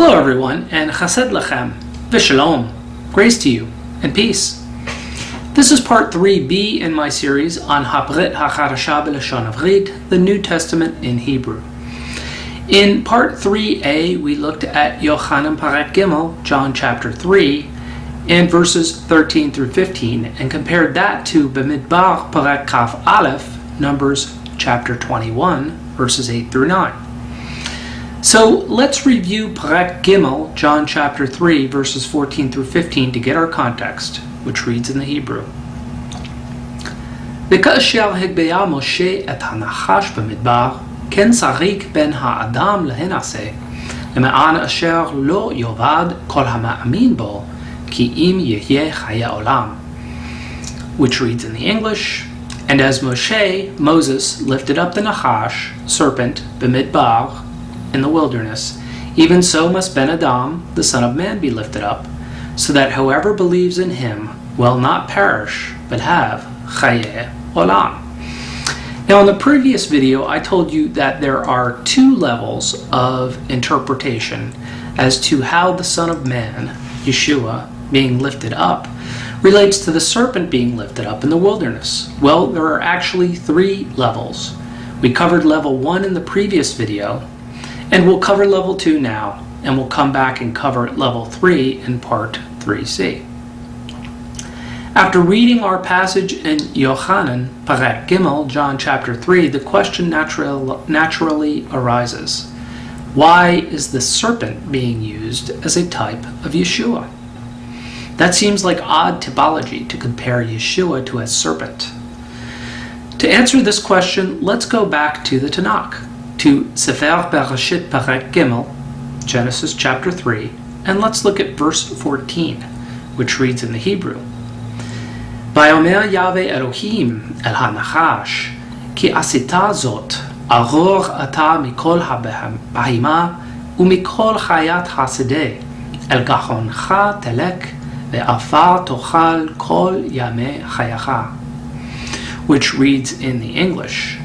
Hello everyone, and chesed lechem, v'shalom, grace to you, and peace. This is part 3b in my series on Habrit HaCharasha B'Lashon Avrit, the New Testament in Hebrew. In part 3a, we looked at Yochanan Parek Gimel, John chapter 3, and verses 13 through 15, and compared that to B'Midbar Parek Kaf Aleph, Numbers chapter 21, verses 8 through 9. So let's review Parek Gimel, John chapter 3, verses 14 through 15 to get our context, which reads in the Hebrew. וכאשר הגביה משה את הנחש במדבר, כן צריך בן האדם להינשא, למען אשר לא יאבד כל המאמין בו, כי אם יהיה חיי עולם. Which reads in the English, and as Moses lifted up the Nachash, serpent, b'midbar, in the wilderness, even so must Ben Adam, the Son of Man, be lifted up, so that whoever believes in him will not perish, but have Chaye Olam. Now in the previous video, I told you that there are two levels of interpretation as to how the Son of Man, Yeshua, being lifted up, relates to the serpent being lifted up in the wilderness. Well, there are actually three levels. We covered level 1 in the previous video, and we'll cover level 2 now, and we'll come back and cover level 3 in part 3c. After reading our passage in Yochanan, Parek Gimel, John chapter 3, the question naturally arises. Why is the serpent being used as a type of Yeshua? That seems like odd typology to compare Yeshua to a serpent. To answer this question, let's go back to the Tanakh, to Sefer Bereshit Parek Gimel, Genesis chapter 3, and let's look at verse 14, which reads in the Hebrew. Vayomer Yahweh Elohim el hanachash, ki asita zot, aror ata mikol habahima, umikol chayat hasideh, el gachoncha telek, ve'afar tochal kol yameh chayacha. Which reads in the English,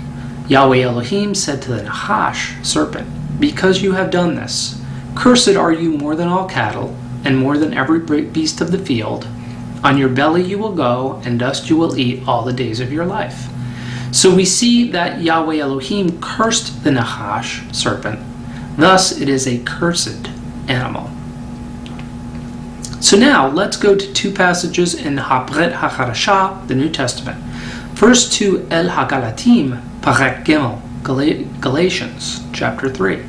Yahweh Elohim said to the Nachash, serpent, because you have done this, cursed are you more than all cattle, and more than every beast of the field. On your belly you will go, and dust you will eat all the days of your life. So we see that Yahweh Elohim cursed the Nachash, serpent. Thus it is a cursed animal. So now let's go to two passages in Habrit HaCharasha, the New Testament. First to El HaGalatim, Parek Gimel, Galatians chapter 3,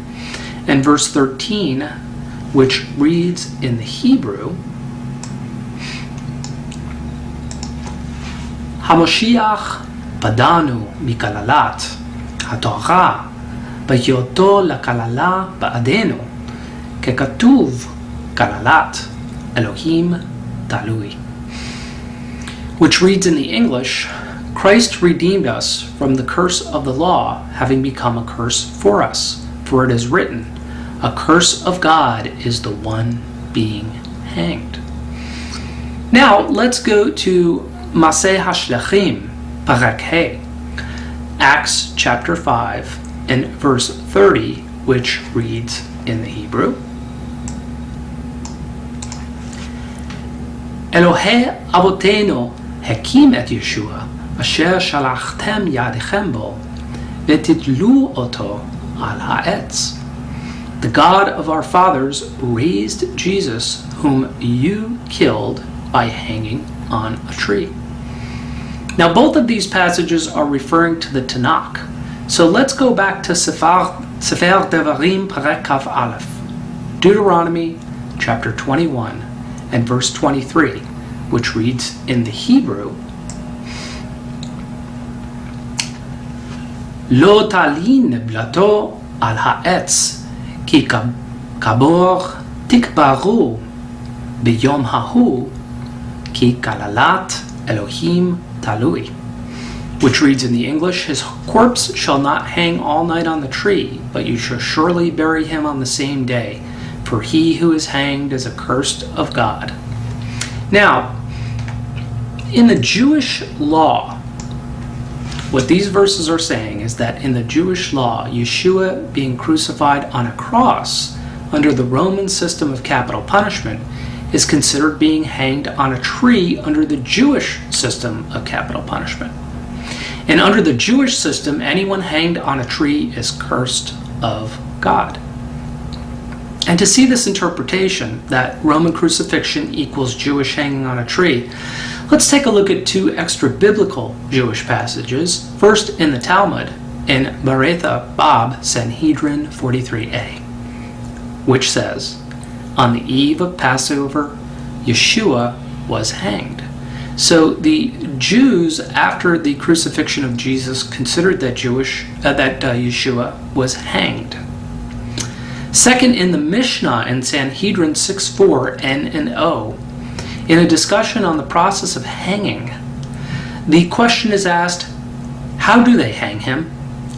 and verse 13, which reads in the Hebrew, Hamoshiach badanu mikalalat haTorah bayoto lakalala ba'adenu kekatuv kalalat Elohim talui. Which reads in the English, Christ redeemed us from the curse of the law, having become a curse for us. For it is written, a curse of God is the one being hanged. Now, let's go to Maseh HaShlachim, Parek He, Acts chapter 5, and verse 30, which reads in the Hebrew, Elohei Avotenu Hakim et Yeshua, Asher shalachtem yadichem bo, vetitlu oto al ha'etz. The God of our fathers raised Jesus, whom you killed by hanging on a tree. Now both of these passages are referring to the Tanakh. So let's go back to Sefer Devarim Parek Kaf Aleph, Deuteronomy chapter 21 and verse 23, which reads in the Hebrew, Lo talin blato al ha'etz, ki kabor tikbaru biyom hahu, ki kalalat Elohim talui. Which reads in the English, his corpse shall not hang all night on the tree, but you shall surely bury him on the same day, for he who is hanged is accursed of God. Now, in the Jewish law, what these verses are saying is that in the Jewish law, Yeshua being crucified on a cross under the Roman system of capital punishment is considered being hanged on a tree under the Jewish system of capital punishment. And under the Jewish system, anyone hanged on a tree is cursed of God. And to see this interpretation, that Roman crucifixion equals Jewish hanging on a tree, let's take a look at two extra biblical Jewish passages. First, in the Talmud, in Beretha Bab Sanhedrin 43a, which says, "On the eve of Passover, Yeshua was hanged." So the Jews, after the crucifixion of Jesus, considered that Yeshua was hanged. Second, in the Mishnah in Sanhedrin 6:4 N and O, in a discussion on the process of hanging, the question is asked, how do they hang him?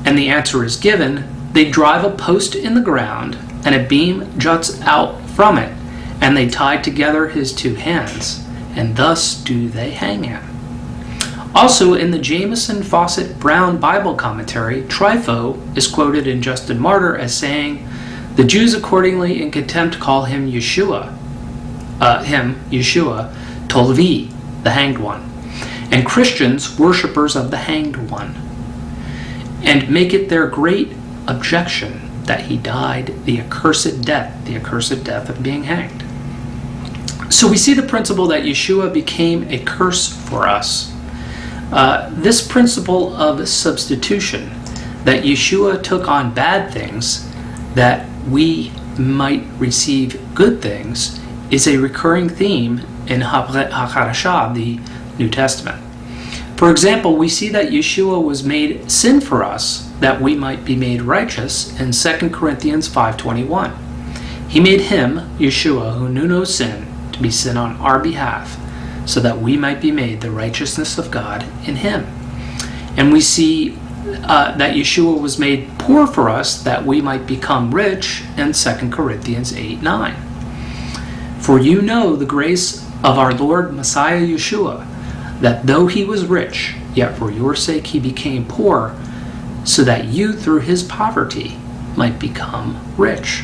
And the answer is given, they drive a post in the ground and a beam juts out from it, and they tie together his two hands, and thus do they hang him. Also, in the Jamieson Fawcett Brown Bible commentary, Trypho is quoted in Justin Martyr as saying, "The Jews accordingly in contempt call him Yeshua, Tolvi, the hanged one, and Christians worshippers of the hanged one, and make it their great objection that he died the accursed death of being hanged." So we see the principle that Yeshua became a curse for us. This principle of substitution, that Yeshua took on bad things that we might receive good things, is a recurring theme in HaCharashah, the New Testament. For example, we see that Yeshua was made sin for us that we might be made righteous in 2 Corinthians 5:21. He made him, Yeshua, who knew no sin, to be sin on our behalf, so that we might be made the righteousness of God in him. And we see that Yeshua was made poor for us that we might become rich in 2 Corinthians 8:9. For you know the grace of our Lord Messiah Yeshua, that though he was rich, yet for your sake he became poor, so that you through his poverty might become rich.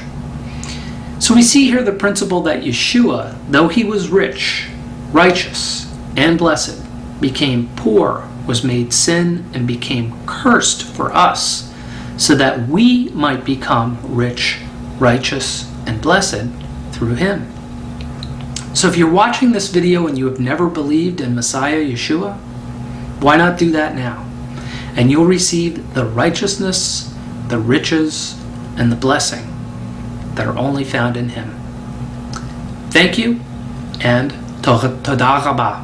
So we see here the principle that Yeshua, though he was rich, righteous, and blessed, became poor, was made sin, and became cursed for us, so that we might become rich, righteous, and blessed through him. So if you're watching this video and you have never believed in Messiah Yeshua, why not do that now? And you'll receive the righteousness, the riches, and the blessing that are only found in him. Thank you, and Toda Rabah.